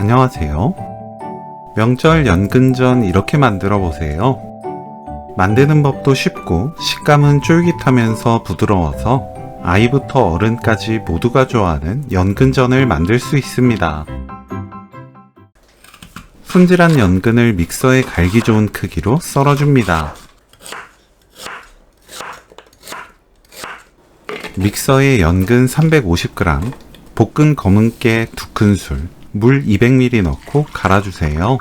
안녕하세요. 명절 연근전 이렇게 만들어 보세요. 만드는 법도 쉽고 식감은 쫄깃하면서 부드러워서 아이부터 어른까지 모두가 좋아하는 연근전을 만들 수 있습니다. 손질한 연근을 믹서에 갈기 좋은 크기로 썰어줍니다. 믹서에 연근 350g, 볶은 검은깨 2큰술, 물 200ml 넣고 갈아주세요.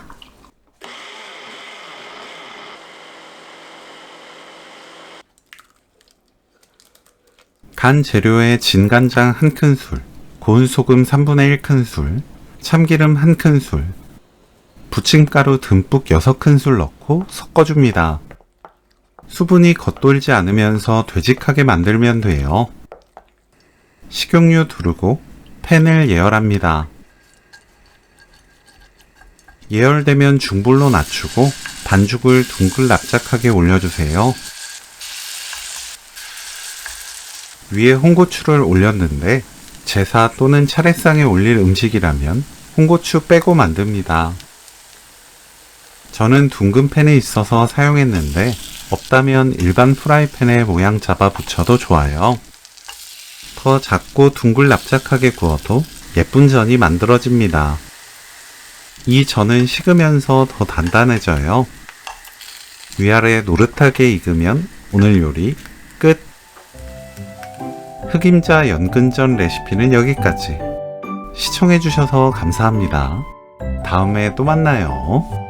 간 재료에 진간장 1큰술, 고운 소금 3분의 1큰술, 참기름 1큰술, 부침가루 듬뿍 6큰술 넣고 섞어줍니다. 수분이 겉돌지 않으면서 되직하게 만들면 돼요. 식용유 두르고 팬을 예열합니다. 예열되면 중불로 낮추고 반죽을 둥글 납작하게 올려주세요. 위에 홍고추를 올렸는데 제사 또는 차례상에 올릴 음식이라면 홍고추 빼고 만듭니다. 저는 둥근 팬에 있어서 사용했는데 없다면 일반 프라이팬에 모양 잡아 붙여도 좋아요. 더 작고 둥글 납작하게 구워도 예쁜 전이 만들어집니다. 이 전은 식으면서 더 단단해져요. 위아래 노릇하게 익으면 오늘 요리 끝! 흑임자 연근전 레시피는 여기까지. 시청해주셔서 감사합니다. 다음에 또 만나요.